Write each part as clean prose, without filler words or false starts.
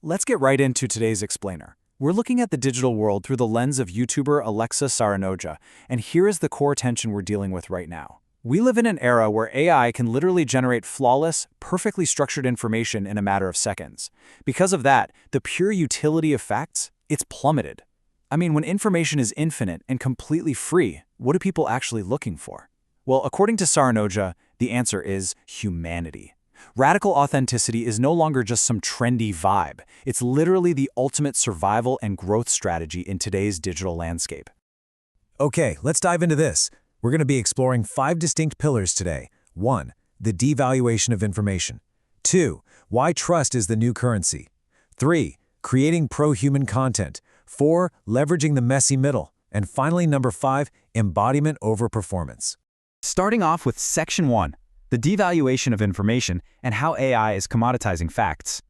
let's get right into today's explainer. We're looking at the digital world through the lens of YouTuber Alexa Saranoja, and here is the core tension we're dealing with right now. We live in an era where AI can literally generate flawless, perfectly structured information in a matter of seconds. Because of that, the pure utility of facts, it's plummeted. I mean, when information is infinite and completely free, what are people actually looking for? Well, according to Saranoja, the answer is humanity. Radical authenticity is no longer just some trendy vibe. It's literally the ultimate survival and growth strategy in today's digital landscape. Okay, let's dive into this. We're going to be exploring 5 distinct pillars today. 1. The devaluation of information. 2. Why trust is the new currency. 3. Creating pro-human content. 4. Leveraging the messy middle. And finally, number 5, embodiment over performance. Starting off with Section 1, the devaluation of information and how AI is commoditizing facts.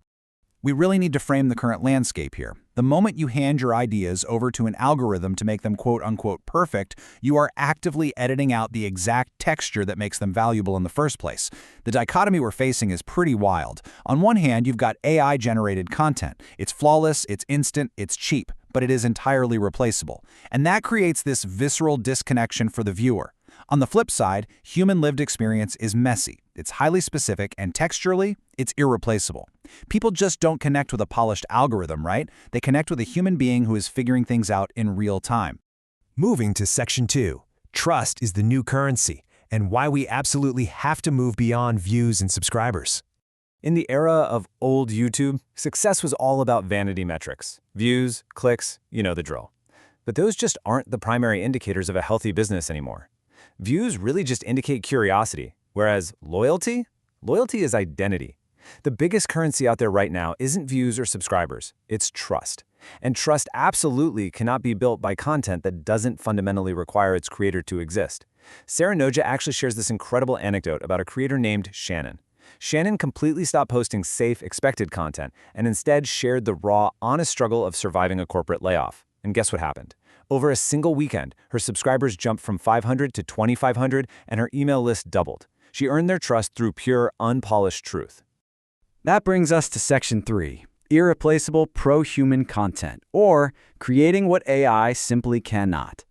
We really need to frame the current landscape here. The moment you hand your ideas over to an algorithm to make them quote-unquote perfect, you are actively editing out the exact texture that makes them valuable in the first place. The dichotomy we're facing is pretty wild. On one hand, you've got AI-generated content. It's flawless, it's instant, it's cheap, but it is entirely replaceable. And that creates this visceral disconnection for the viewer. On the flip side, human lived experience is messy. It's highly specific, and texturally, it's irreplaceable. People just don't connect with a polished algorithm, right? They connect with a human being who is figuring things out in real time. Moving to Section 2, trust is the new currency, and why we absolutely have to move beyond views and subscribers. In the era of old YouTube, success was all about vanity metrics. Views, clicks, you know the drill. But those just aren't the primary indicators of a healthy business anymore. Views really just indicate curiosity, whereas loyalty is identity. The biggest currency out there right now isn't views or subscribers, it's trust. And trust absolutely cannot be built by content that doesn't fundamentally require its creator to exist. Saranoja actually shares this incredible anecdote about a creator named Shannon. Shannon completely stopped posting safe, expected content and instead shared the raw, honest struggle of surviving a corporate layoff. And guess what happened? Over a single weekend, her subscribers jumped from 500 to 2,500 and her email list doubled. She earned their trust through pure, unpolished truth. That brings us to Section 3, irreplaceable pro-human content, or creating what AI simply cannot.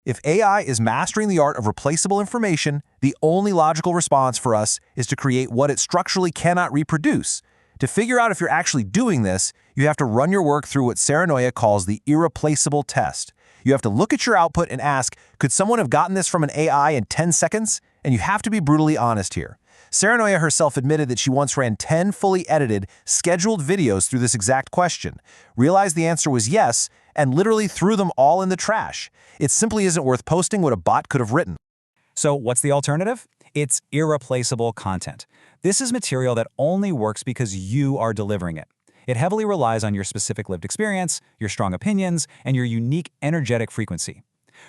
If AI is mastering the art of replaceable information, the only logical response for us is to create what it structurally cannot reproduce. To figure out if you're actually doing this, you have to run your work through what Saranoja calls the irreplaceable test. You have to look at your output and ask, could someone have gotten this from an AI in 10 seconds? And you have to be brutally honest here. Saranoja herself admitted that she once ran 10 fully edited, scheduled videos through this exact question, realized the answer was yes, and literally threw them all in the trash. It simply isn't worth posting what a bot could have written. So what's the alternative? It's irreplaceable content. This is material that only works because you are delivering it. It heavily relies on your specific lived experience, your strong opinions, and your unique energetic frequency.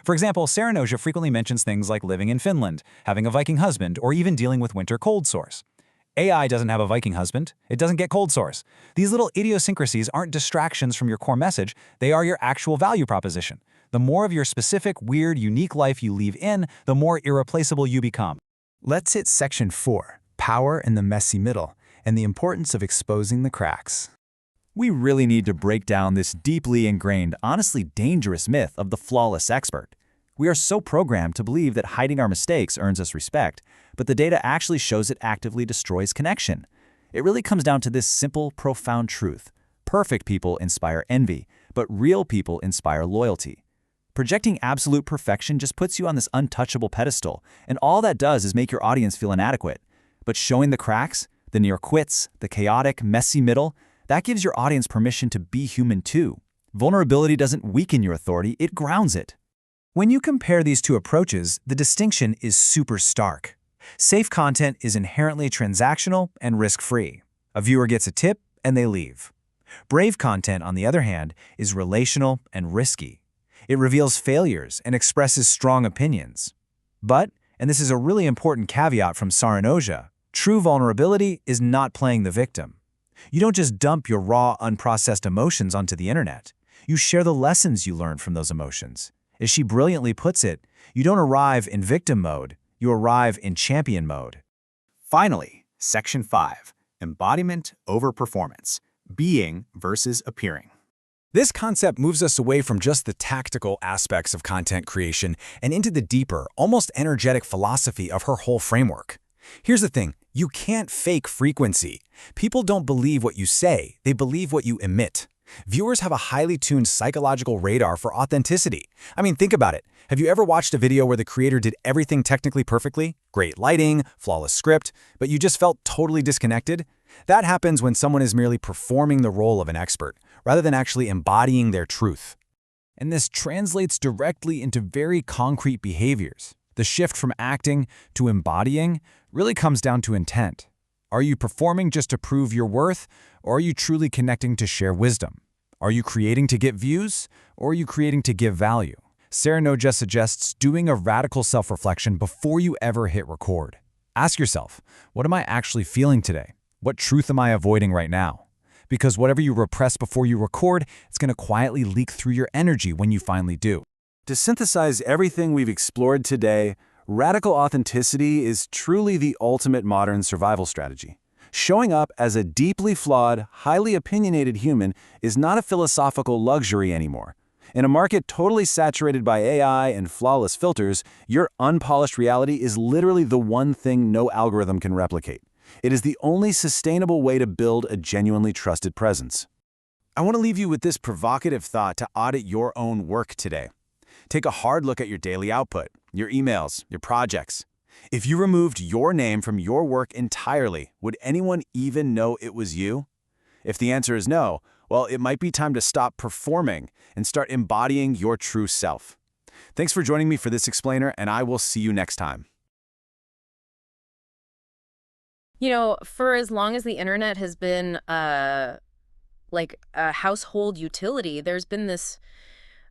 For example, Saranoja frequently mentions things like living in Finland, having a Viking husband, or even dealing with winter cold sores. AI doesn't have a Viking husband. It doesn't get cold sores. These little idiosyncrasies aren't distractions from your core message. They are your actual value proposition. The more of your specific, weird, unique life you leave in, the more irreplaceable you become. Let's hit Section 4, power in the messy middle, and the importance of exposing the cracks. We really need to break down this deeply ingrained, honestly dangerous myth of the flawless expert. We are so programmed to believe that hiding our mistakes earns us respect, but the data actually shows it actively destroys connection. It really comes down to this simple, profound truth. Perfect people inspire envy, but real people inspire loyalty. Projecting absolute perfection just puts you on this untouchable pedestal, and all that does is make your audience feel inadequate. But showing the cracks, the near quits, the chaotic, messy middle, that gives your audience permission to be human too. Vulnerability doesn't weaken your authority, it grounds it. When you compare these two approaches, the distinction is super stark. Safe content is inherently transactional and risk-free. A viewer gets a tip and they leave. Brave content, on the other hand, is relational and risky. It reveals failures and expresses strong opinions. But, and this is a really important caveat from Saranoja, true vulnerability is not playing the victim. You don't just dump your raw, unprocessed emotions onto the internet. You share the lessons you learned from those emotions. As she brilliantly puts it, you don't arrive in victim mode, you arrive in champion mode. Finally, Section 5, embodiment over performance. being versus appearing. This concept moves us away from just the tactical aspects of content creation and into the deeper, almost energetic philosophy of her whole framework. Here's the thing, you can't fake frequency. People don't believe what you say, they believe what you emit. Viewers have a highly tuned psychological radar for authenticity. I mean, think about it. Have you ever watched a video where the creator did everything technically perfectly? Great lighting, flawless script, but you just felt totally disconnected? That happens when someone is merely performing the role of an expert, rather than actually embodying their truth. And this translates directly into very concrete behaviors. The shift from acting to embodying really comes down to intent. Are you performing just to prove your worth, or are you truly connecting to share wisdom? Are you creating to get views, or are you creating to give value? Sarah Noja suggests doing a radical self-reflection before you ever hit record. Ask yourself, what am I actually feeling today? What truth am I avoiding right now? Because whatever you repress before you record, it's going to quietly leak through your energy when you finally do. To synthesize everything we've explored today, radical authenticity is truly the ultimate modern survival strategy. Showing up as a deeply flawed, highly opinionated human is not a philosophical luxury anymore. In a market totally saturated by AI and flawless filters, your unpolished reality is literally the one thing no algorithm can replicate. It is the only sustainable way to build a genuinely trusted presence. I want to leave you with this provocative thought to audit your own work today. Take a hard look at your daily output, your emails, your projects. If you removed your name from your work entirely, would anyone even know it was you? If the answer is no, well, it might be time to stop performing and start embodying your true self. Thanks for joining me for this explainer, and I will see you next time. You know, for as long as the internet has been like a household utility, there's been this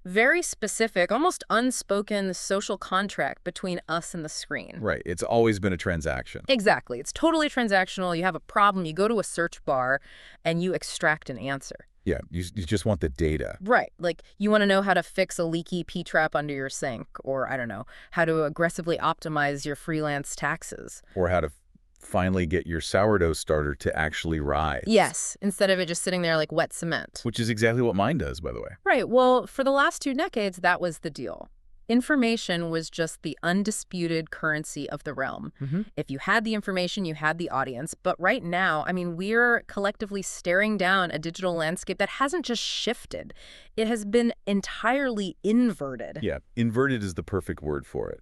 very specific, almost unspoken social contract between us and the screen. Right. It's always been a transaction. Exactly. It's totally transactional. You have a problem, you go to a search bar, and you extract an answer. Yeah, you just want the data. Right. Like, you want to know how to fix a leaky P-trap under your sink, or, I don't know, how to aggressively optimize your freelance taxes. Or how to finally get your sourdough starter to actually rise. Yes, instead of it just sitting there like wet cement. Which is exactly what mine does, by the way. Right. Well, for the last 2 decades, that was the deal. Information was just the undisputed currency of the realm. If you had the information, you had the audience. But right now, I mean, we're collectively staring down a digital landscape that hasn't just shifted. It has been entirely inverted. Yeah, inverted is the perfect word for it.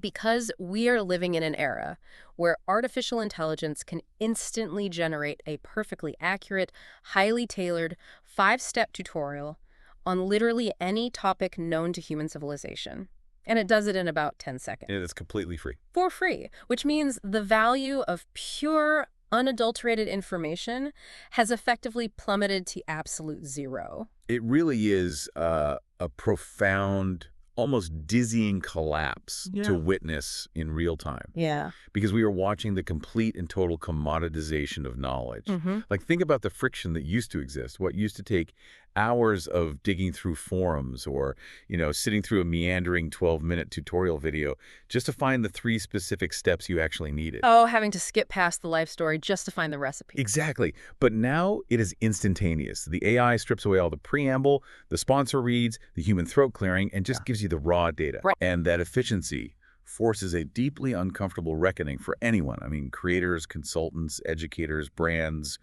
Because we are living in an era where artificial intelligence can instantly generate a perfectly accurate, highly tailored, 5-step tutorial on literally any topic known to human civilization. And it does it in about 10 seconds. And it's completely free. For free, which means the value of pure, unadulterated information has effectively plummeted to absolute zero. It really is a profound, almost dizzying collapse to witness in real time. Yeah. Because we are watching the complete and total commoditization of knowledge. Like, think about the friction that used to exist, what used to take hours of digging through forums or, sitting through a meandering 12-minute tutorial video just to find the 3 specific steps you actually needed. Oh, having to skip past the life story just to find the recipe. Exactly. But now it is instantaneous. The AI strips away all the preamble, the sponsor reads, the human throat clearing, and just gives you the raw data. Right. And that efficiency forces a deeply uncomfortable reckoning for anyone. I mean, creators, consultants, educators, brands,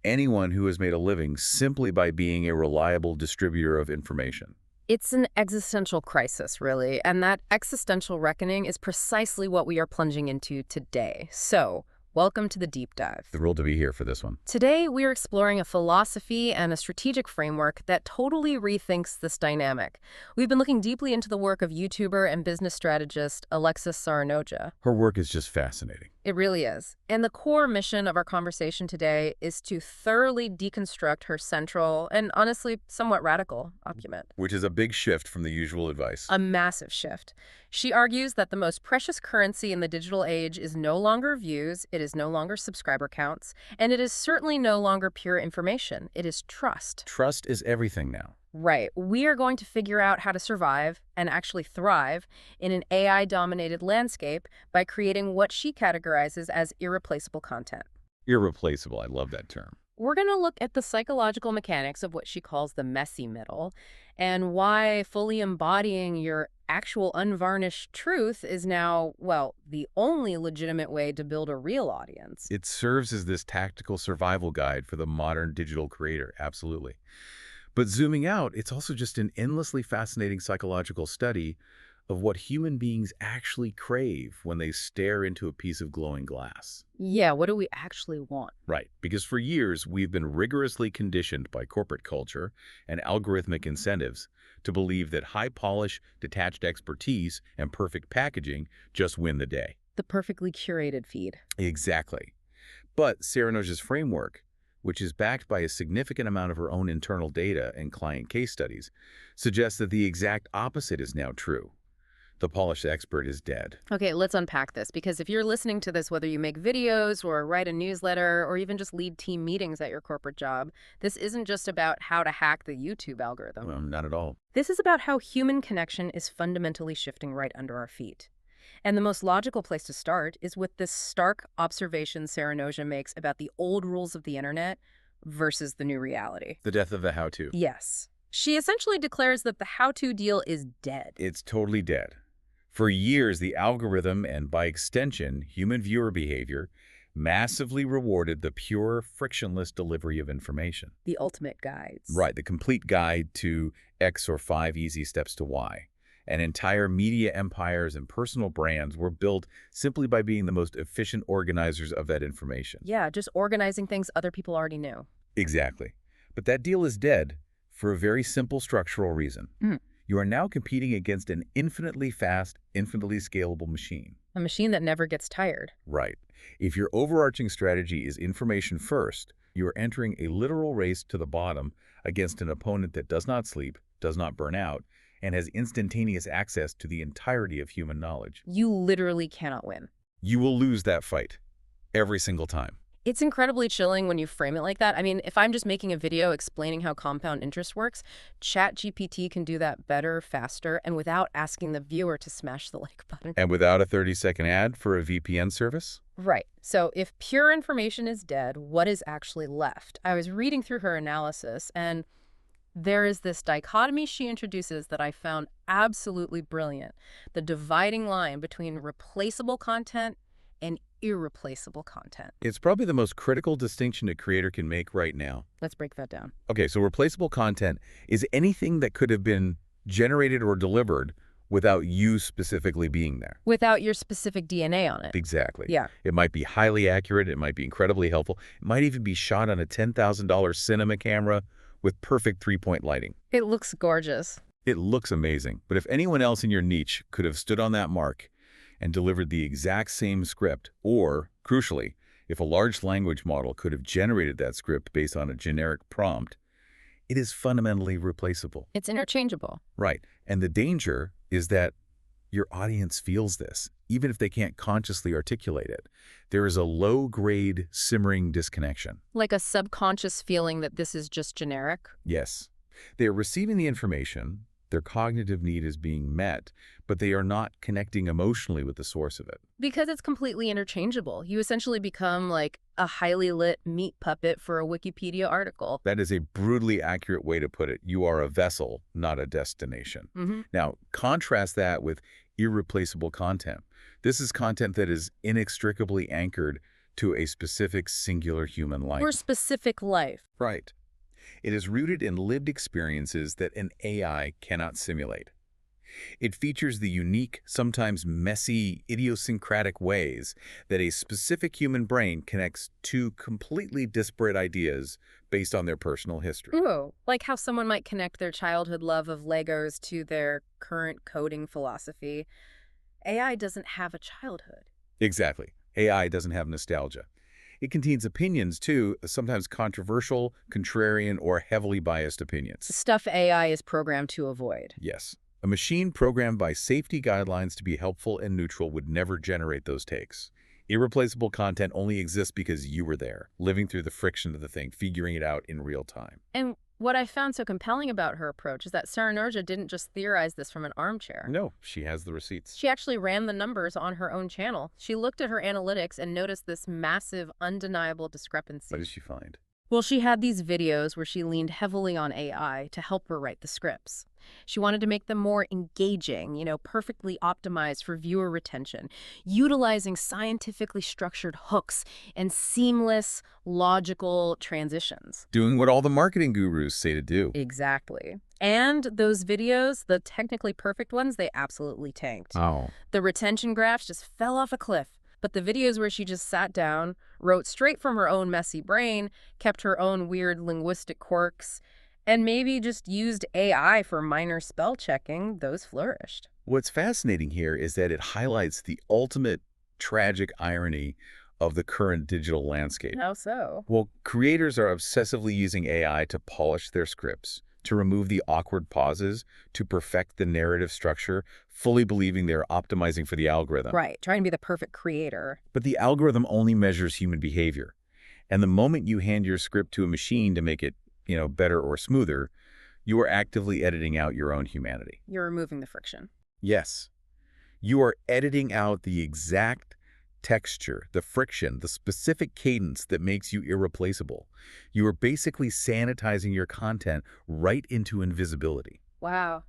anyone who has made a living simply by being a reliable distributor of information. It's an existential crisis, really, and that existential reckoning is precisely what we are plunging into today. So, welcome to the deep dive. Thrilled to be here for this one. Today, we're exploring a philosophy and a strategic framework that totally rethinks this dynamic. We've been looking deeply into the work of YouTuber and business strategist Alexis Saranoja. Her work is just fascinating. It really is. And the core mission of our conversation today is to thoroughly deconstruct her central and honestly somewhat radical argument. Which is a big shift from the usual advice. A massive shift. She argues that the most precious currency in the digital age is no longer views, it is no longer subscriber counts, and it is certainly no longer pure information. It is trust. Trust is everything now. Right. We are going to figure out how to survive and actually thrive in an AI-dominated landscape by creating what she categorizes as irreplaceable content. Irreplaceable. I love that term. we're going to look at the psychological mechanics of what she calls the messy middle and why fully embodying your actual unvarnished truth is now, well, the only legitimate way to build a real audience. It serves as this tactical survival guide for the modern digital creator, absolutely. But zooming out, it's also just an endlessly fascinating psychological study of what human beings actually crave when they stare into a piece of glowing glass. Yeah, what do we actually want? Right, because for years we've been rigorously conditioned by corporate culture and algorithmic incentives to believe that high polish, detached expertise and perfect packaging just win the day. The perfectly curated feed. Exactly. But Serenoja's framework, which is backed by a significant amount of her own internal data and client case studies, suggests that the exact opposite is now true. The polished expert is dead. Okay, let's unpack this, because if you're listening to this, whether you make videos or write a newsletter or even just lead team meetings at your corporate job, this isn't just about how to hack the YouTube algorithm. Well, not at all. This is about how human connection is fundamentally shifting right under our feet. And the most logical place to start is with this stark observation Serenoja makes about the old rules of the internet versus the new reality. The death of the how-to. Yes. She essentially declares that the how-to deal is dead. It's totally dead. For years, the algorithm and, by extension, human viewer behavior massively rewarded the pure, frictionless delivery of information. The ultimate guides. Right, the complete guide to X or 5 easy steps to Y. And entire media empires and personal brands were built simply by being the most efficient organizers of that information. Yeah, just organizing things other people already knew. Exactly. But that deal is dead for a very simple structural reason. You are now competing against an infinitely fast, infinitely scalable machine. A machine that never gets tired. Right. If your overarching strategy is information first, you are entering a literal race to the bottom against an opponent that does not sleep, does not burn out, and has instantaneous access to the entirety of human knowledge. You literally cannot win. You will lose that fight every single time. It's incredibly chilling when you frame it like that. I mean, if I'm just making a video explaining how compound interest works, ChatGPT can do that better, faster, and without asking the viewer to smash the like button. And without a 30-second ad for a VPN service? Right. So if pure information is dead, what is actually left? I was reading through her analysis, and there is this dichotomy she introduces that I found absolutely brilliant. The dividing line between replaceable content and irreplaceable content. It's probably the most critical distinction a creator can make right now. Let's break that down. Okay, so replaceable content is anything that could have been generated or delivered without you specifically being there. Without your specific DNA on it. Exactly. Yeah. It might be highly accurate. It might be incredibly helpful. It might even be shot on a $10,000 cinema camera with perfect three-point lighting. It looks gorgeous. It looks amazing. But if anyone else in your niche could have stood on that mark and delivered the exact same script, or, crucially, if a large language model could have generated that script based on a generic prompt, it is fundamentally replaceable. It's interchangeable. Right. And the danger is that your audience feels this, even if they can't consciously articulate it. There is a low-grade, simmering disconnection. Like a subconscious feeling that this is just generic. Yes. They are receiving the information, their cognitive need is being met, but they are not connecting emotionally with the source of it. Because it's completely interchangeable. You essentially become like a highly lit meat puppet for a Wikipedia article. That is a brutally accurate way to put it. You are a vessel, not a destination. Now, contrast that with irreplaceable content. This is content that is inextricably anchored to a specific singular human life. Or specific life. Right. It is rooted in lived experiences that an AI cannot simulate. It features the unique, sometimes messy, idiosyncratic ways that a specific human brain connects two completely disparate ideas based on their personal history. Ooh, like how someone might connect their childhood love of Legos to their current coding philosophy. AI doesn't have a childhood. Exactly. AI doesn't have nostalgia. It contains opinions, too, sometimes controversial, contrarian, or heavily biased opinions. Stuff AI is programmed to avoid. Yes. A machine programmed by safety guidelines to be helpful and neutral would never generate those takes. Irreplaceable content only exists because you were there, living through the friction of the thing, figuring it out in real time. And what I found so compelling about her approach is that Serenoja didn't just theorize this from an armchair. No, she has the receipts. She actually ran the numbers on her own channel. She looked at her analytics and noticed this massive, undeniable discrepancy. What did she find? Well, she had these videos where she leaned heavily on AI to help her write the scripts. She wanted to make them more engaging, perfectly optimized for viewer retention, utilizing scientifically structured hooks and seamless, logical transitions. Doing what all the marketing gurus say to do. Exactly. And those videos, the technically perfect ones, they absolutely tanked. Oh. The retention graphs just fell off a cliff. But the videos where she just sat down, wrote straight from her own messy brain, kept her own weird linguistic quirks, and maybe just used AI for minor spell checking, those flourished. What's fascinating here is that it highlights the ultimate tragic irony of the current digital landscape. How so? Well, creators are obsessively using AI to polish their scripts, to remove the awkward pauses, to perfect the narrative structure, fully believing they're optimizing for the algorithm. Right, trying to be the perfect creator. But the algorithm only measures human behavior. And the moment you hand your script to a machine to make it, better or smoother, you are actively editing out your own humanity. You're removing the friction. Yes. You are editing out the exact texture, the friction, the specific cadence that makes you irreplaceable. You are basically sanitizing your content right into invisibility. Wow.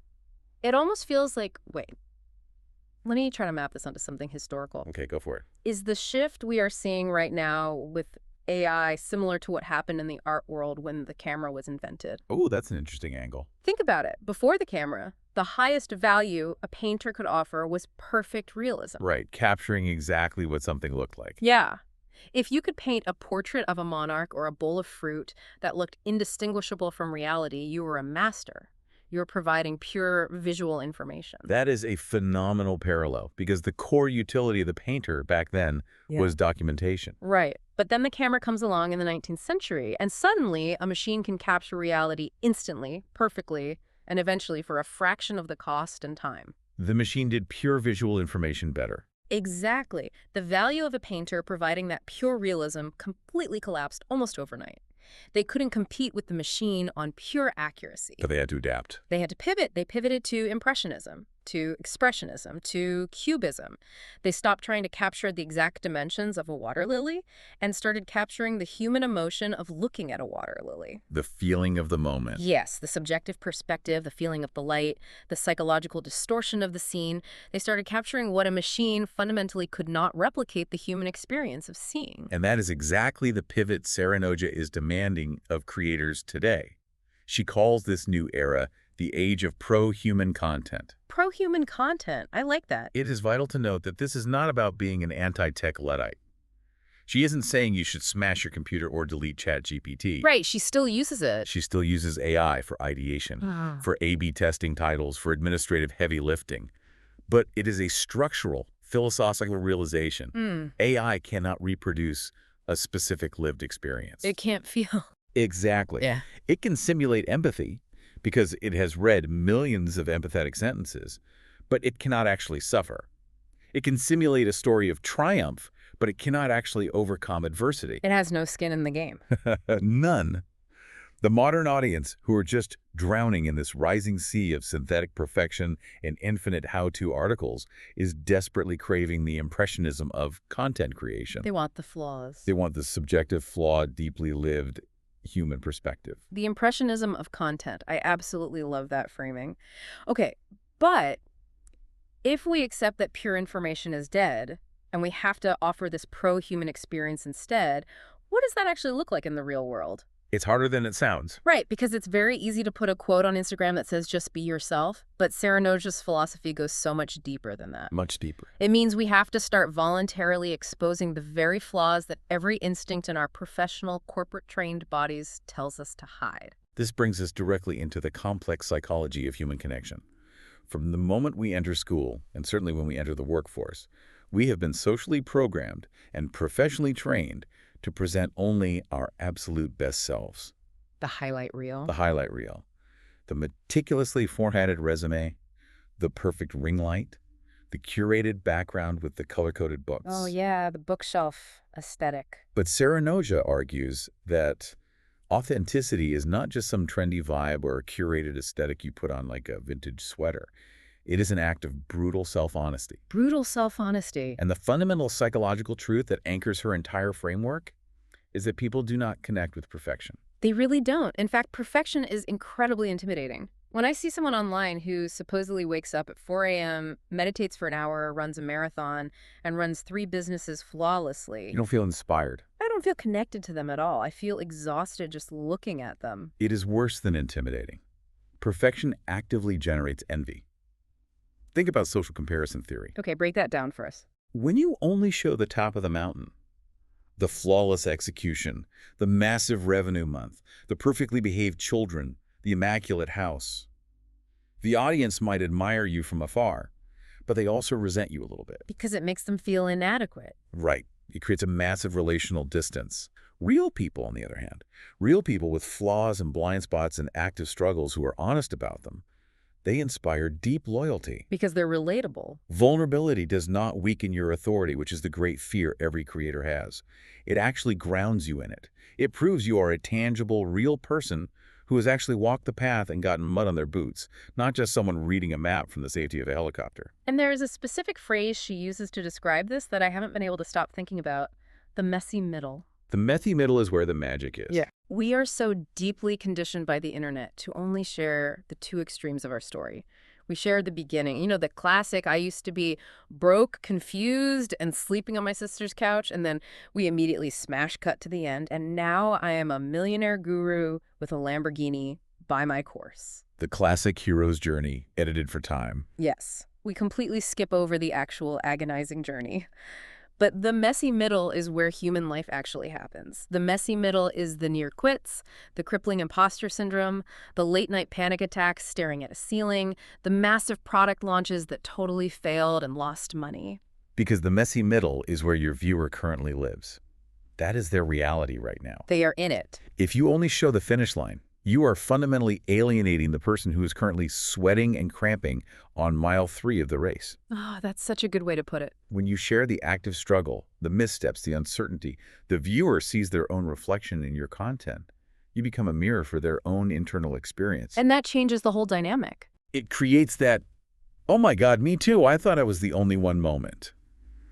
It almost feels like, wait, let me try to map this onto something historical. Okay, go for it. Is the shift we are seeing right now with AI similar to what happened in the art world when the camera was invented? Oh, that's an interesting angle. Think about it. Before the camera, the highest value a painter could offer was perfect realism. Right, capturing exactly what something looked like. Yeah. If you could paint a portrait of a monarch or a bowl of fruit that looked indistinguishable from reality, you were a master. You were providing pure visual information. That is a phenomenal parallel because the core utility of the painter back then was documentation. Right. But then the camera comes along in the 19th century, and suddenly a machine can capture reality instantly, perfectly, and eventually for a fraction of the cost and time. The machine did pure visual information better. Exactly. The value of a painter providing that pure realism completely collapsed almost overnight. They couldn't compete with the machine on pure accuracy. But they had to adapt. They had to pivot. They pivoted to Impressionism, to Expressionism, to Cubism. They stopped trying to capture the exact dimensions of a water lily and started capturing the human emotion of looking at a water lily. The feeling of the moment. Yes, the subjective perspective, the feeling of the light, the psychological distortion of the scene. They started capturing what a machine fundamentally could not replicate, the human experience of seeing. And that is exactly the pivot Serenoja is demanding of creators today. She calls this new era the age of pro-human content. Pro-human content. I like that. It is vital to note that this is not about being an anti-tech Luddite. She isn't saying you should smash your computer or delete ChatGPT. Right, she still uses it. She still uses AI for ideation, for A/B testing titles, for administrative heavy lifting. But it is a structural, philosophical realization. AI cannot reproduce a specific lived experience. It can't feel. Exactly. Yeah. It can simulate empathy because it has read millions of empathetic sentences, but it cannot actually suffer. It can simulate a story of triumph, but it cannot actually overcome adversity. It has no skin in the game. None. The modern audience, who are just drowning in this rising sea of synthetic perfection and infinite how-to articles, is desperately craving the impressionism of content creation. They want the flaws. They want the subjective, flawed, deeply lived human perspective. The impressionism of content. I absolutely love that framing. Okay, but if we accept that pure information is dead, and we have to offer this pro-human experience instead, what does that actually look like in the real world? It's harder than it sounds. Right, because it's very easy to put a quote on Instagram that says, just be yourself. But Serenoja's philosophy goes so much deeper than that. Much deeper. It means we have to start voluntarily exposing the very flaws that every instinct in our professional, corporate-trained bodies tells us to hide. This brings us directly into the complex psychology of human connection. From the moment we enter school, and certainly when we enter the workforce, we have been socially programmed and professionally trained to present only our absolute best selves. The highlight reel. The highlight reel. The meticulously formatted resume, the perfect ring light, the curated background with the color-coded books. Oh yeah, the bookshelf aesthetic. But Serenoja argues that authenticity is not just some trendy vibe or a curated aesthetic you put on like a vintage sweater. It is an act of brutal self-honesty. Brutal self-honesty. And the fundamental psychological truth that anchors her entire framework, is that people do not connect with perfection. They really don't. In fact, perfection is incredibly intimidating. When I see someone online who supposedly wakes up at 4 a.m., meditates for an hour, runs a marathon, and runs 3 businesses flawlessly, You don't feel inspired. I don't feel connected to them at all. I feel exhausted just looking at them. It is worse than intimidating. Perfection actively generates envy. Think about social comparison theory. Okay, break that down for us. When you only show the top of the mountain, the flawless execution, the massive revenue month, the perfectly behaved children, the immaculate house, the audience might admire you from afar, but they also resent you a little bit. Because it makes them feel inadequate. Right. It creates a massive relational distance. Real people, on the other hand, real people with flaws and blind spots and active struggles who are honest about them, they inspire deep loyalty. Because they're relatable. Vulnerability does not weaken your authority, which is the great fear every creator has. It actually grounds you in it. It proves you are a tangible, real person who has actually walked the path and gotten mud on their boots, not just someone reading a map from the safety of a helicopter. And there is a specific phrase she uses to describe this that I haven't been able to stop thinking about. The messy middle. The messy middle is where the magic is. Yeah. We are so deeply conditioned by the internet to only share the 2 extremes of our story. We shared the beginning. You know, the classic, I used to be broke, confused, and sleeping on my sister's couch, and then we immediately smash cut to the end. And now I am a millionaire guru with a Lamborghini. Buy my course. The classic hero's journey, edited for time. Yes. We completely skip over the actual agonizing journey. But the messy middle is where human life actually happens. The messy middle is the near quits, the crippling imposter syndrome, the late-night panic attacks staring at a ceiling, the massive product launches that totally failed and lost money. Because the messy middle is where your viewer currently lives. That is their reality right now. They are in it. If you only show the finish line, you are fundamentally alienating the person who is currently sweating and cramping on mile 3 of the race. Oh, that's such a good way to put it. When you share the active struggle, the missteps, the uncertainty, the viewer sees their own reflection in your content. You become a mirror for their own internal experience. And that changes the whole dynamic. It creates that, oh my God, me too, I thought I was the only one moment.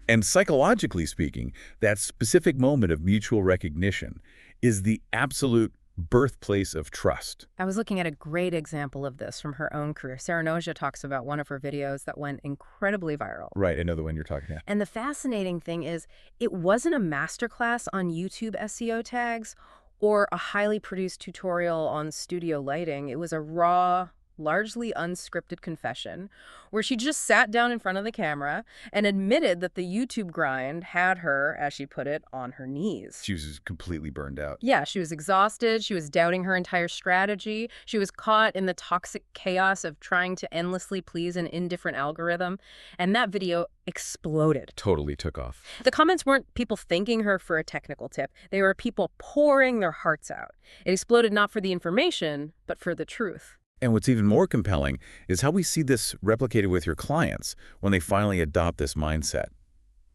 And psychologically speaking, that specific moment of mutual recognition is the absolute birthplace of trust. I was looking at a great example of this from her own career. Sarah Noja talks about one of her videos that went incredibly viral. Right, I know the one you're talking about. And the fascinating thing is, it wasn't a masterclass on YouTube SEO tags or a highly produced tutorial on studio lighting. It was a raw, largely unscripted confession where she just sat down in front of the camera and admitted that the YouTube grind had her, as she put it, on her knees. She was completely burned out. Yeah, she was exhausted. She was doubting her entire strategy. She was caught in the toxic chaos of trying to endlessly please an indifferent algorithm. And that video exploded. Totally took off. The comments weren't people thanking her for a technical tip. They were people pouring their hearts out. It exploded not for the information, but for the truth. And what's even more compelling is how we see this replicated with your clients when they finally adopt this mindset.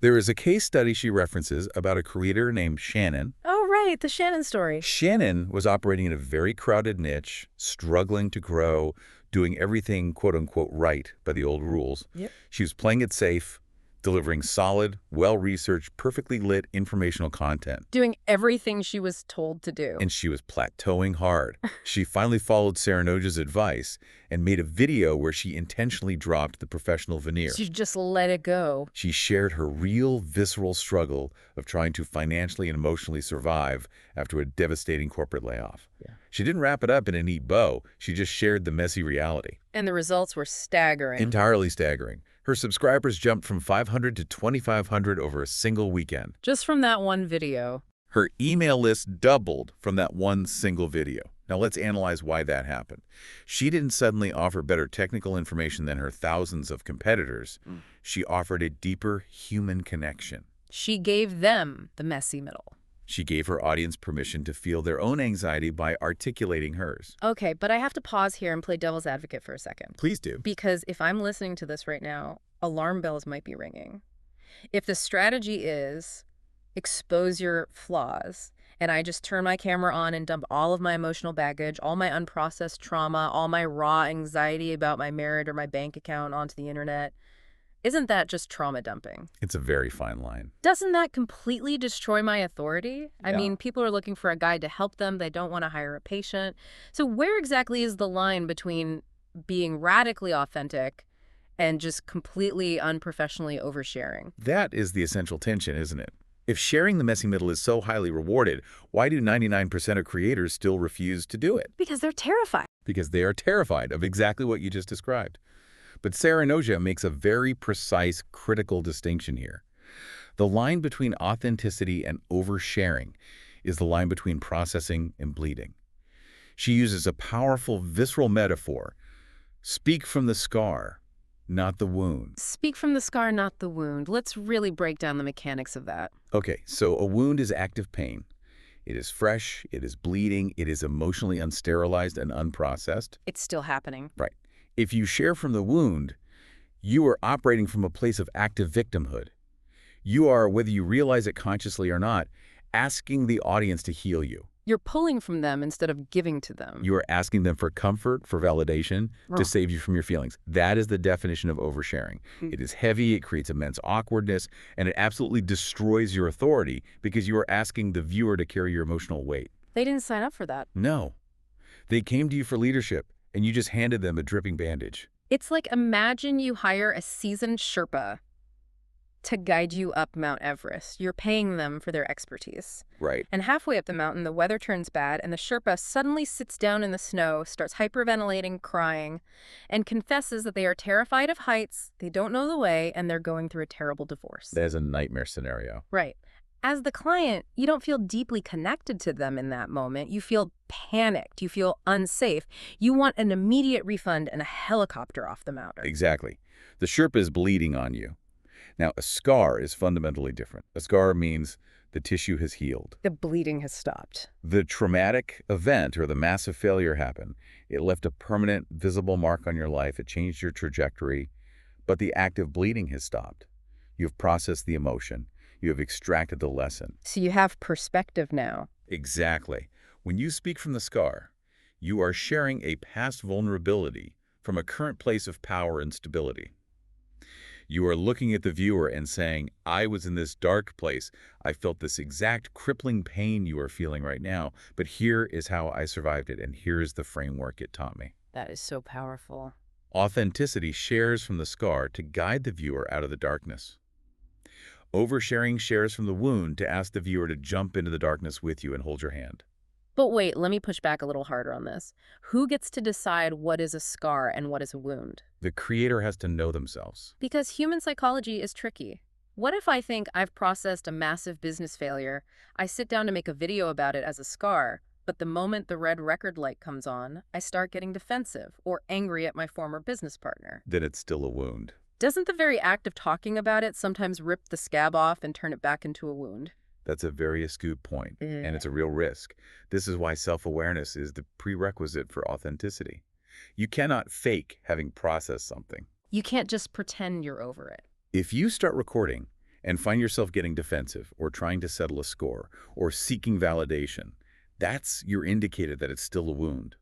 There is a case study she references about a creator named Shannon. Oh, right, the Shannon story. Shannon was operating in a very crowded niche, struggling to grow, doing everything quote-unquote right by the old rules. Yep. She was playing it safe, delivering solid, well-researched, perfectly lit informational content. Doing everything she was told to do. And she was plateauing hard. She finally followed Sarah Noja's advice and made a video where she intentionally dropped the professional veneer. She just let it go. She shared her real, visceral struggle of trying to financially and emotionally survive after a devastating corporate layoff. Yeah. She didn't wrap it up in a neat bow. She just shared the messy reality. And the results were staggering. Entirely staggering. Her subscribers jumped from 500 to 2,500 over a single weekend. Just from that one video. Her email list doubled from that one single video. Now let's analyze why that happened. She didn't suddenly offer better technical information than her thousands of competitors. She offered a deeper human connection. She gave them the messy middle. She gave her audience permission to feel their own anxiety by articulating hers. Okay, but I have to pause here and play devil's advocate for a second. Please do. Because if I'm listening to this right now, alarm bells might be ringing. If the strategy is expose your flaws, and I just turn my camera on and dump all of my emotional baggage, all my unprocessed trauma, all my raw anxiety about my marriage or my bank account onto the internet, Isn't that just trauma dumping? It's a very fine line. Doesn't that completely destroy my authority? I Yeah. mean, people are looking for a guide to help them. They don't want to hire a patient. So where exactly is the line between being radically authentic and just completely unprofessionally oversharing? That is the essential tension, isn't it? If sharing the messy middle is so highly rewarded, why do 99% of creators still refuse to do it? Because they're terrified. Because they are terrified of exactly what you just described. But Sarah Noja makes a very precise, critical distinction here. The line between authenticity and oversharing is the line between processing and bleeding. She uses a powerful, visceral metaphor. Speak from the scar, not the wound. Speak from the scar, not the wound. Let's really break down the mechanics of that. Okay, so a wound is active pain. It is fresh, it is bleeding, it is emotionally unsterilized and unprocessed. It's still happening. Right. If you share from the wound, you are operating from a place of active victimhood. You are, whether you realize it consciously or not, asking the audience to heal you. You're pulling from them instead of giving to them. You are asking them for comfort, for validation, to save you from your feelings. That is the definition of oversharing. It is heavy, it creates immense awkwardness, and it absolutely destroys your authority because you are asking the viewer to carry your emotional weight. They didn't sign up for that. No. They came to you for leadership, and you just handed them a dripping bandage. It's like, imagine you hire a seasoned Sherpa to guide you up Mount Everest. You're paying them for their expertise. Right. And halfway up the mountain, the weather turns bad, and the Sherpa suddenly sits down in the snow, starts hyperventilating, crying, and confesses that they are terrified of heights, they don't know the way, and they're going through a terrible divorce. That is a nightmare scenario. Right. As the client, you don't feel deeply connected to them in that moment. You feel panicked. You feel unsafe. You want an immediate refund and a helicopter off the mountain. Exactly. The Sherpa is bleeding on you. Now, a scar is fundamentally different. A scar means the tissue has healed. The bleeding has stopped. The traumatic event or the massive failure happened. It left a permanent, visible mark on your life. It changed your trajectory. But the active bleeding has stopped. You've processed the emotion. You have extracted the lesson. So you have perspective now. Exactly. When you speak from the scar, you are sharing a past vulnerability from a current place of power and stability. You are looking at the viewer and saying, I was in this dark place. I felt this exact crippling pain you are feeling right now, but here is how I survived it, and here is the framework it taught me. That is so powerful. Authenticity shares from the scar to guide the viewer out of the darkness. Oversharing shares from the wound to ask the viewer to jump into the darkness with you and hold your hand. But wait, let me push back a little harder on this. Who gets to decide what is a scar and what is a wound? The creator has to know themselves. Because human psychology is tricky. What if I think I've processed a massive business failure, I sit down to make a video about it as a scar, but the moment the red record light comes on, I start getting defensive or angry at my former business partner? Then it's still a wound. Doesn't the very act of talking about it sometimes rip the scab off and turn it back into a wound? That's a very astute point, and it's a real risk. This is why self-awareness is the prerequisite for authenticity. You cannot fake having processed something. You can't just pretend you're over it. If you start recording and find yourself getting defensive or trying to settle a score or seeking validation, that's your indicator that it's still a wound.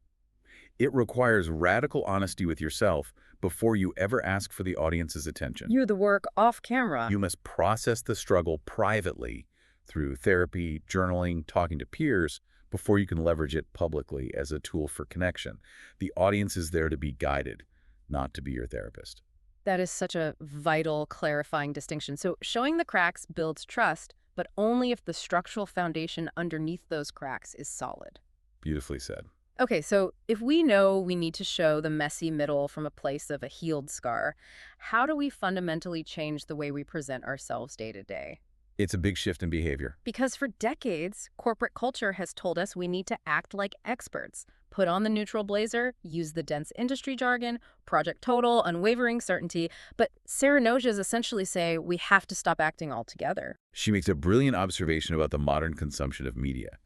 It requires radical honesty with yourself before you ever ask for the audience's attention. You the work off camera. You must process the struggle privately through therapy, journaling, talking to peers, before you can leverage it publicly as a tool for connection. The audience is there to be guided, not to be your therapist. That is such a vital, clarifying distinction. So showing the cracks builds trust, but only if the structural foundation underneath those cracks is solid. Beautifully said. Okay, so if we know we need to show the messy middle from a place of a healed scar, how do we fundamentally change the way we present ourselves day to day? It's a big shift in behavior. Because for decades, corporate culture has told us we need to act like experts. Put on the neutral blazer, use the dense industry jargon, project total, unwavering certainty. But Sarah Noja's essentially say we have to stop acting altogether. She makes a brilliant observation about the modern consumption of media.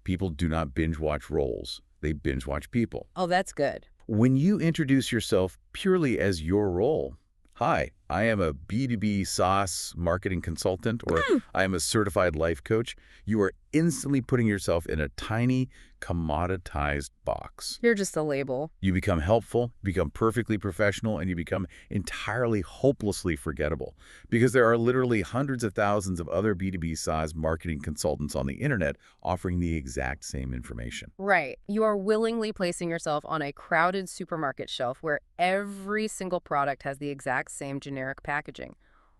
People do not binge-watch roles. They binge-watch people. Oh, that's good. When you introduce yourself purely as your role, hi, I am a B2B SaaS marketing consultant, or I am a certified life coach, you are instantly putting yourself in a tiny, commoditized box. You're just a label. You become helpful, become perfectly professional, and you become entirely hopelessly forgettable, because there are literally hundreds of thousands of other B2B SaaS marketing consultants on the internet offering the exact same information. Right. You are willingly placing yourself on a crowded supermarket shelf where every single product has the exact same generic packaging.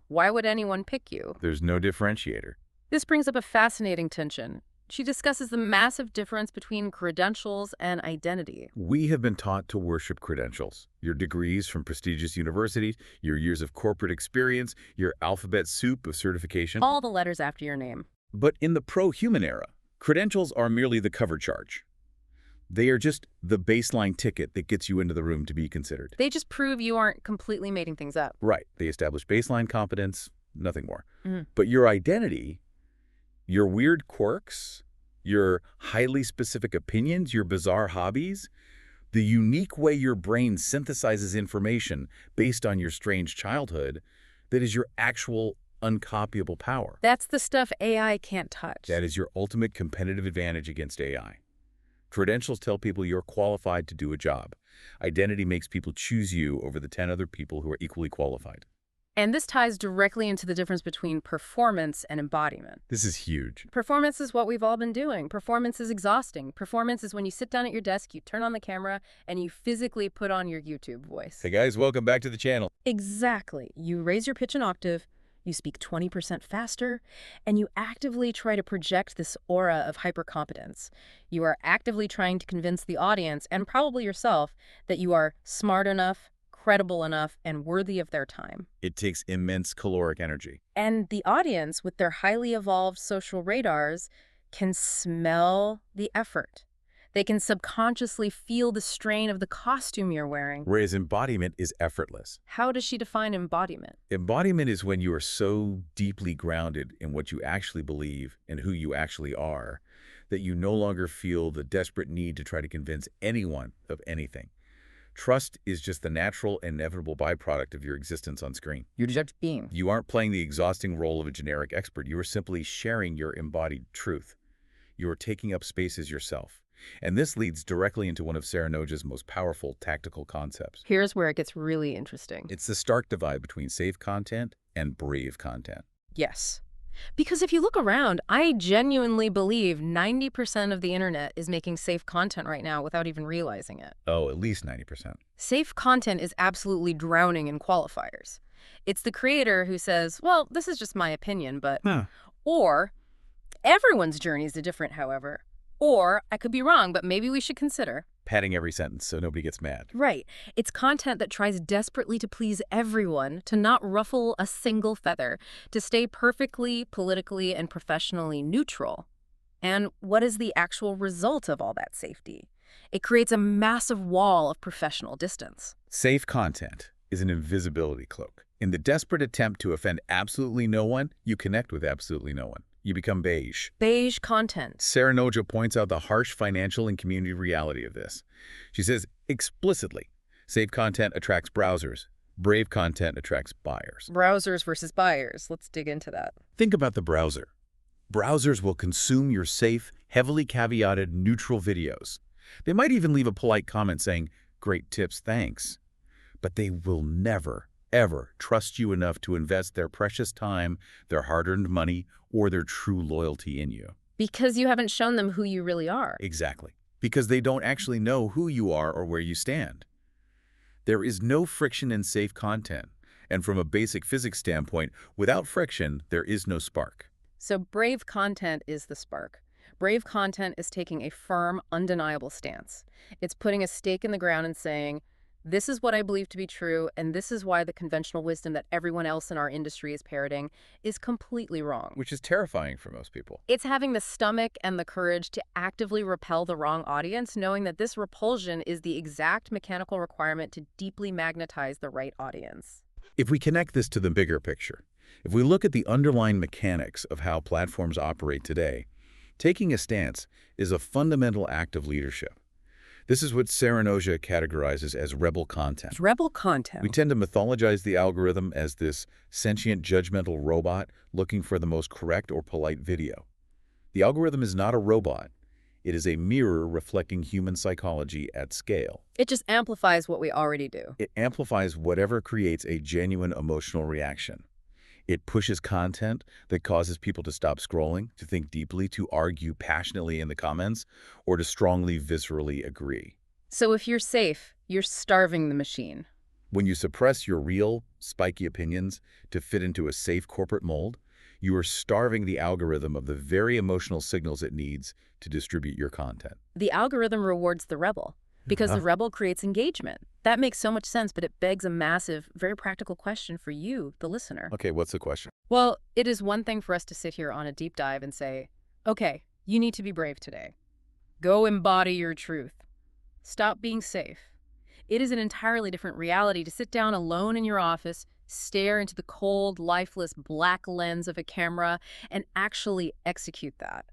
Why would anyone pick you? There's no differentiator. This brings up a fascinating tension. She discusses the massive difference between credentials and identity. We have been taught to worship credentials. Your degrees from prestigious universities, your years of corporate experience, your alphabet soup of certification. All the letters after your name. But in the pro-human era, credentials are merely the cover charge. They are just the baseline ticket that gets you into the room to be considered. They just prove you aren't completely making things up. Right. They establish baseline competence, nothing more. Mhm. But your identity, your weird quirks, your highly specific opinions, your bizarre hobbies, the unique way your brain synthesizes information based on your strange childhood, that is your actual uncopyable power. That's the stuff AI can't touch. That is your ultimate competitive advantage against AI. Credentials tell people you're qualified to do a job. Identity makes people choose you over the 10 other people who are equally qualified. And this ties directly into the difference between performance and embodiment. This is huge. Performance is what we've all been doing. Performance is exhausting. Performance is when you sit down at your desk, you turn on the camera, and you physically put on your YouTube voice. Hey guys, welcome back to the channel. Exactly. You raise your pitch an octave, you speak 20% faster, and you actively try to project this aura of hypercompetence. You are actively trying to convince the audience, and probably yourself, that you are smart enough, credible enough, and worthy of their time. It takes immense caloric energy. And the audience, with their highly evolved social radars, can smell the effort. They can subconsciously feel the strain of the costume you're wearing. Whereas embodiment is effortless. How does she define embodiment? Embodiment is when you are so deeply grounded in what you actually believe and who you actually are, that you no longer feel the desperate need to try to convince anyone of anything. Trust is just the natural, inevitable byproduct of your existence on screen. You're just being. You aren't playing the exhausting role of a generic expert. You are simply sharing your embodied truth. You are taking up space as yourself. And this leads directly into one of Sarah Noja's most powerful tactical concepts. Here's where it gets really interesting. It's the stark divide between safe content and brave content. Yes. Because if you look around, I genuinely believe 90% of the internet is making safe content right now without even realizing it. Oh, at least 90%. Safe content is absolutely drowning in qualifiers. It's the creator who says, well, this is just my opinion, but... Or, everyone's journeys are different, however. Or, I could be wrong, but maybe we should consider. Padding every sentence so nobody gets mad. Right. It's content that tries desperately to please everyone, to not ruffle a single feather, to stay perfectly, politically, and professionally neutral. And what is the actual result of all that safety? It creates a massive wall of professional distance. Safe content is an invisibility cloak. In the desperate attempt to offend absolutely no one, you connect with absolutely no one. You become beige. Beige content. Sarah Noja points out the harsh financial and community reality of this. She says explicitly, safe content attracts browsers. Brave content attracts buyers. Browsers versus buyers. Let's dig into that. Think about the browser. Browsers will consume your safe, heavily caveated, neutral videos. They might even leave a polite comment saying, "Great tips, thanks." But they will never, ever trust you enough to invest their precious time, their hard-earned money, or their true loyalty in you. Because you haven't shown them who you really are. Exactly. Because they don't actually know who you are or where you stand. There is no friction in safe content. And from a basic physics standpoint, without friction, there is no spark. So brave content is the spark. Brave content is taking a firm, undeniable stance. It's putting a stake in the ground and saying, this is what I believe to be true, and this is why the conventional wisdom that everyone else in our industry is parroting is completely wrong. Which is terrifying for most people. It's having the stomach and the courage to actively repel the wrong audience, knowing that this repulsion is the exact mechanical requirement to deeply magnetize the right audience. If we connect this to the bigger picture, if we look at the underlying mechanics of how platforms operate today, taking a stance is a fundamental act of leadership. This is what Serenoja categorizes as rebel content. Rebel content. We tend to mythologize the algorithm as this sentient, judgmental robot looking for the most correct or polite video. The algorithm is not a robot. It is a mirror reflecting human psychology at scale. It just amplifies what we already do. It amplifies whatever creates a genuine emotional reaction. It pushes content that causes people to stop scrolling, to think deeply, to argue passionately in the comments, or to strongly viscerally agree. So if you're safe, you're starving the machine. When you suppress your real, spiky opinions to fit into a safe corporate mold, you are starving the algorithm of the very emotional signals it needs to distribute your content. The algorithm rewards the rebel because the rebel creates engagement. That makes so much sense, but it begs a massive, very practical question for you, the listener. Okay, what's the question? Well, it is one thing for us to sit here on a deep dive and say, okay, you need to be brave today. Go embody your truth. Stop being safe. It is an entirely different reality to sit down alone in your office, stare into the cold, lifeless black lens of a camera, and actually execute that.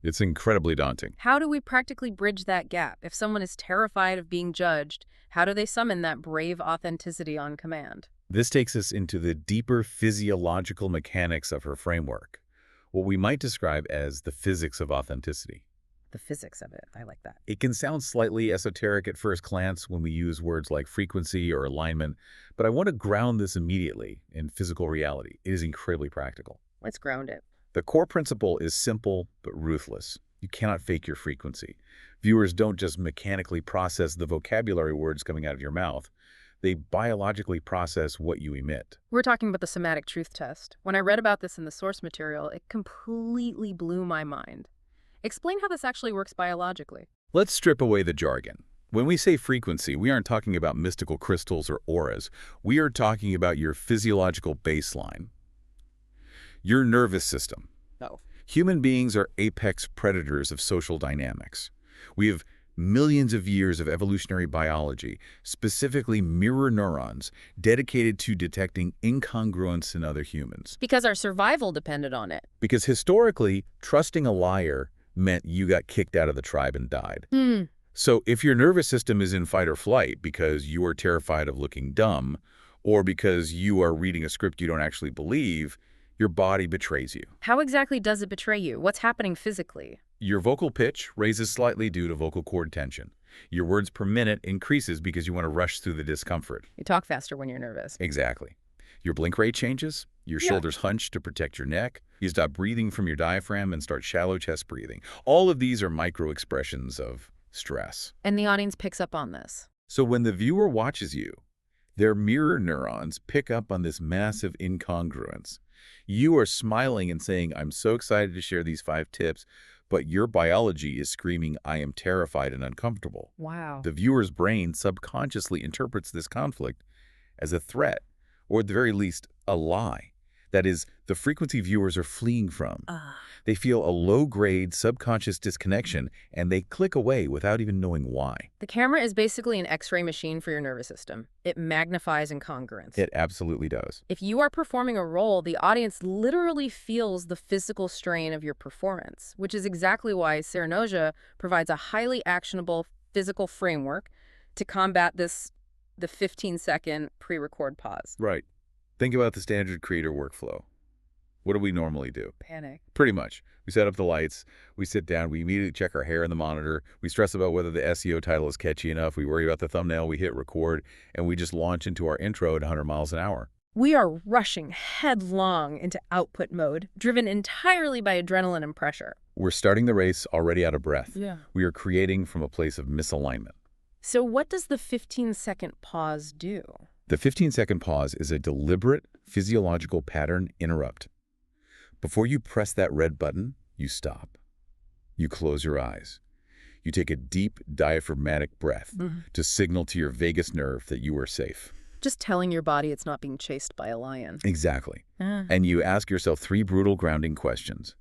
It's incredibly daunting. How do we practically bridge that gap? If someone is terrified of being judged, how do they summon that brave authenticity on command? This takes us into the deeper physiological mechanics of her framework, what we might describe as the physics of authenticity. The physics of it, I like that. It can sound slightly esoteric at first glance when we use words like frequency or alignment, but I want to ground this immediately in physical reality. It is incredibly practical. Let's ground it. The core principle is simple but ruthless. You cannot fake your frequency. Viewers don't just mechanically process the vocabulary words coming out of your mouth. They biologically process what you emit. We're talking about the somatic truth test. When I read about this in the source material, it completely blew my mind. Explain how this actually works biologically. Let's strip away the jargon. When we say frequency, we aren't talking about mystical crystals or auras. We are talking about your physiological baseline. Your nervous system. Oh. Human beings are apex predators of social dynamics. We have millions of years of evolutionary biology, specifically mirror neurons, dedicated to detecting incongruence in other humans. Because our survival depended on it. Because historically, trusting a liar meant you got kicked out of the tribe and died. So if your nervous system is in fight or flight because you are terrified of looking dumb, or because you are reading a script you don't actually believe, your body betrays you. How exactly does it betray you? What's happening physically? Your vocal pitch raises slightly due to vocal cord tension. Your words per minute increases because you want to rush through the discomfort. You talk faster when you're nervous. Exactly. Your blink rate changes. Your shoulders hunch to protect your neck. You stop breathing from your diaphragm and start shallow chest breathing. All of these are micro expressions of stress. And the audience picks up on this. So when the viewer watches you, their mirror neurons pick up on this massive incongruence. You are smiling and saying, I'm so excited to share these 5 tips, but your biology is screaming, I am terrified and uncomfortable. Wow. The viewer's brain subconsciously interprets this conflict as a threat, or at the very least, a lie. That is, the frequency viewers are fleeing from. They feel a low-grade subconscious disconnection, and they click away without even knowing why. The camera is basically an X-ray machine for your nervous system. It magnifies incongruence. It absolutely does. If you are performing a role, the audience literally feels the physical strain of your performance, which is exactly why Serenoja provides a highly actionable physical framework to combat the 15-second pre-record pause. Right. Think about the standard creator workflow. What do we normally do? Panic. Pretty much. We set up the lights, we sit down, we immediately check our hair in the monitor, we stress about whether the SEO title is catchy enough, we worry about the thumbnail, we hit record, and we just launch into our intro at 100 miles an hour. We are rushing headlong into output mode, driven entirely by adrenaline and pressure. We're starting the race already out of breath. Yeah. We are creating from a place of misalignment. So what does the 15-second pause do? The 15-second pause is a deliberate physiological pattern interrupt. Before you press that red button, you stop. You close your eyes. You take a deep diaphragmatic breath to signal to your vagus nerve that you are safe. Just telling your body it's not being chased by a lion. Exactly. And you ask yourself 3 brutal grounding questions.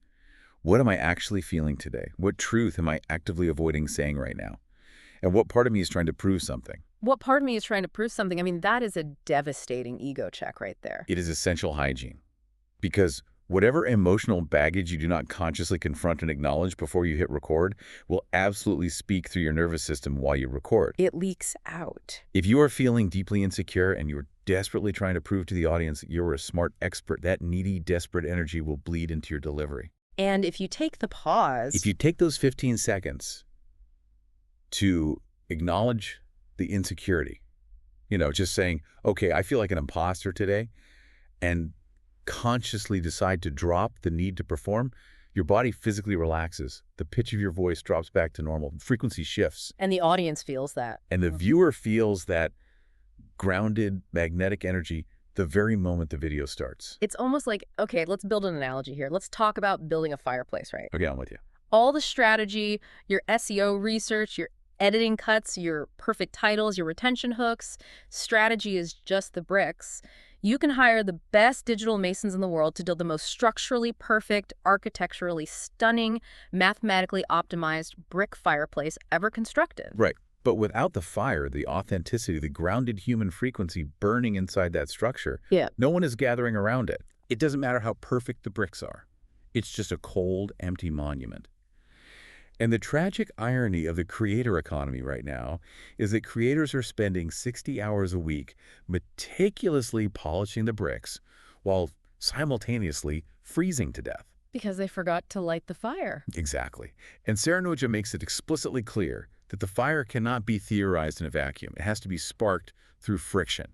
What am I actually feeling today? What truth am I actively avoiding saying right now? And what part of me is trying to prove something? What part of me is trying to prove something? I mean, that is a devastating ego check right there. It is essential hygiene. Because Whatever emotional baggage you do not consciously confront and acknowledge before you hit record will absolutely speak through your nervous system while you record. It leaks out. If you are feeling deeply insecure and you're desperately trying to prove to the audience that you're a smart expert, that needy, desperate energy will bleed into your delivery. And if you take the pause... If you take those 15 seconds to acknowledge the insecurity, just saying, okay, I feel like an imposter today, and consciously decide to drop the need to perform, your body physically relaxes. The pitch of your voice drops back to normal. Frequency shifts. And the audience feels that. And the viewer feels that grounded magnetic energy the very moment the video starts. It's almost like, okay, let's build an analogy here. Let's talk about building a fireplace, right? Okay, I'm with you. All the strategy, your SEO research, your editing cuts, your perfect titles, your retention hooks, strategy is just the bricks. You can hire the best digital masons in the world to build the most structurally perfect, architecturally stunning, mathematically optimized brick fireplace ever constructed. Right. But without the fire, the authenticity, the grounded human frequency burning inside that structure, no one is gathering around it. It doesn't matter how perfect the bricks are. It's just a cold, empty monument. And the tragic irony of the creator economy right now is that creators are spending 60 hours a week meticulously polishing the bricks while simultaneously freezing to death. Because they forgot to light the fire. Exactly. And Saranoja makes it explicitly clear that the fire cannot be theorized in a vacuum. It has to be sparked through friction.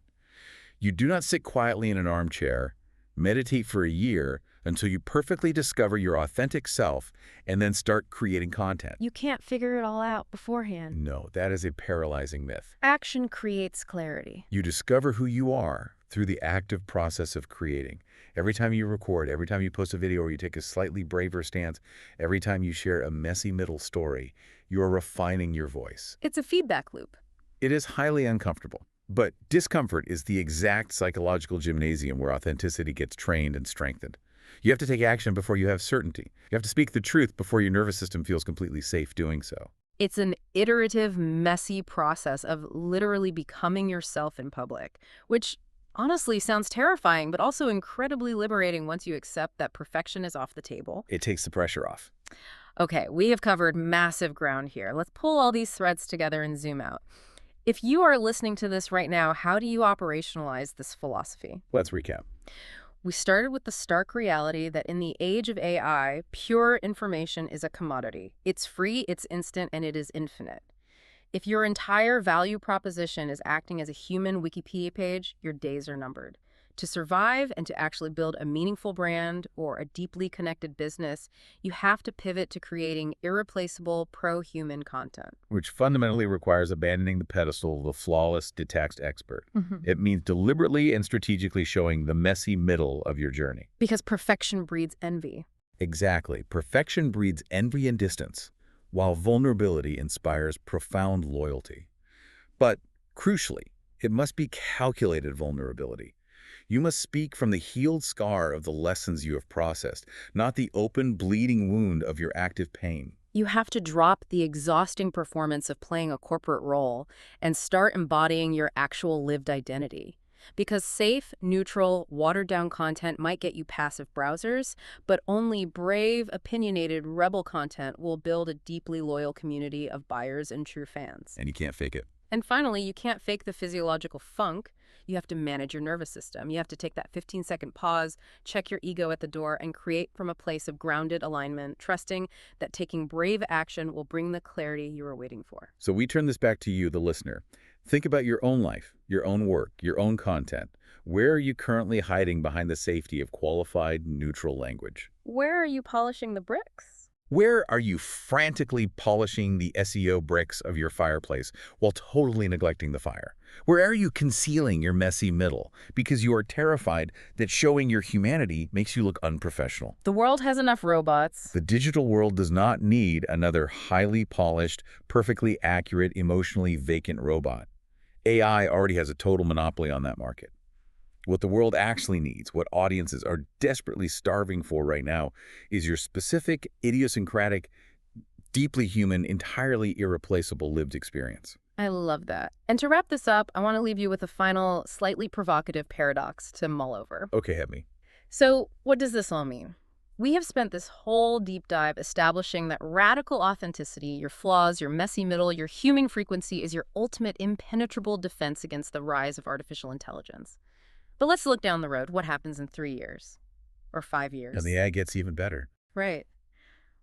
You do not sit quietly in an armchair, meditate for a year until you perfectly discover your authentic self and then start creating content. You can't figure it all out beforehand. No, that is a paralyzing myth. Action creates clarity. You discover who you are through the active process of creating. Every time you record, every time you post a video or you take a slightly braver stance, every time you share a messy middle story, you are refining your voice. It's a feedback loop. It is highly uncomfortable. But discomfort is the exact psychological gymnasium where authenticity gets trained and strengthened. You have to take action before you have certainty. You have to speak the truth before your nervous system feels completely safe doing so. It's an iterative, messy process of literally becoming yourself in public, which honestly sounds terrifying, but also incredibly liberating once you accept that perfection is off the table. It takes the pressure off. Okay, we have covered massive ground here. Let's pull all these threads together and zoom out. If you are listening to this right now, how do you operationalize this philosophy? Let's recap. We started with the stark reality that in the age of AI, pure information is a commodity. It's free, it's instant, and it is infinite. If your entire value proposition is acting as a human Wikipedia page, your days are numbered. To survive and to actually build a meaningful brand or a deeply connected business, you have to pivot to creating irreplaceable, pro-human content. Which fundamentally requires abandoning the pedestal of the flawless, detached expert. It means deliberately and strategically showing the messy middle of your journey. Because perfection breeds envy. Exactly. Perfection breeds envy and distance, while vulnerability inspires profound loyalty. But crucially, it must be calculated vulnerability. You must speak from the healed scar of the lessons you have processed, not the open, bleeding wound of your active pain. You have to drop the exhausting performance of playing a corporate role and start embodying your actual lived identity. Because safe, neutral, watered-down content might get you passive browsers, but only brave, opinionated, rebel content will build a deeply loyal community of buyers and true fans. And you can't fake it. And finally, you can't fake the physiological funk. You have to manage your nervous system. You have to take that 15-second pause, check your ego at the door, and create from a place of grounded alignment, trusting that taking brave action will bring the clarity you are waiting for. So we turn this back to you, the listener. Think about your own life, your own work, your own content. Where are you currently hiding behind the safety of qualified, neutral language? Where are you polishing the bricks? Where are you frantically polishing the SEO bricks of your fireplace while totally neglecting the fire? Where are you concealing your messy middle because you are terrified that showing your humanity makes you look unprofessional? The world has enough robots. The digital world does not need another highly polished, perfectly accurate, emotionally vacant robot. AI already has a total monopoly on that market. What the world actually needs, what audiences are desperately starving for right now, is your specific, idiosyncratic, deeply human, entirely irreplaceable lived experience. I love that. And to wrap this up, I want to leave you with a final, slightly provocative paradox to mull over. Okay, hit me. So what does this all mean? We have spent this whole deep dive establishing that radical authenticity, your flaws, your messy middle, your human frequency is your ultimate impenetrable defense against the rise of artificial intelligence. But let's look down the road. What happens in 3 years or 5 years? And the AI gets even better. Right.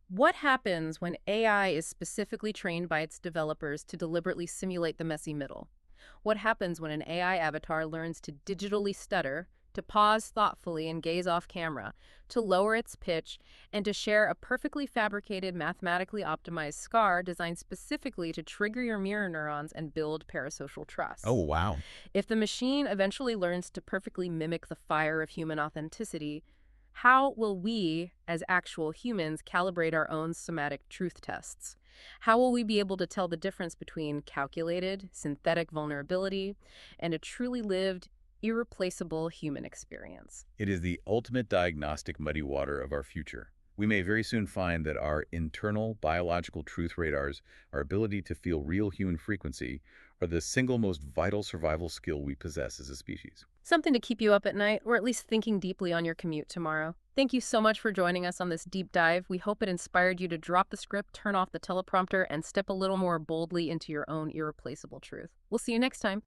What happens when AI is specifically trained by its developers to deliberately simulate the messy middle? What happens when an AI avatar learns to digitally stutter, to pause thoughtfully and gaze off camera, to lower its pitch, and to share a perfectly fabricated, mathematically optimized scar designed specifically to trigger your mirror neurons and build parasocial trust? Oh, wow. If the machine eventually learns to perfectly mimic the fire of human authenticity, how will we, as actual humans, calibrate our own somatic truth tests? How will we be able to tell the difference between calculated, synthetic vulnerability and a truly lived, irreplaceable human experience? It is the ultimate diagnostic muddy water of our future. We may very soon find that our internal biological truth radars, our ability to feel real human frequency, are the single most vital survival skill we possess as a species. Something to keep you up at night, or at least thinking deeply on your commute tomorrow. Thank you so much for joining us on this deep dive. We hope it inspired you to drop the script, turn off the teleprompter, and step a little more boldly into your own irreplaceable truth. We'll see you next time.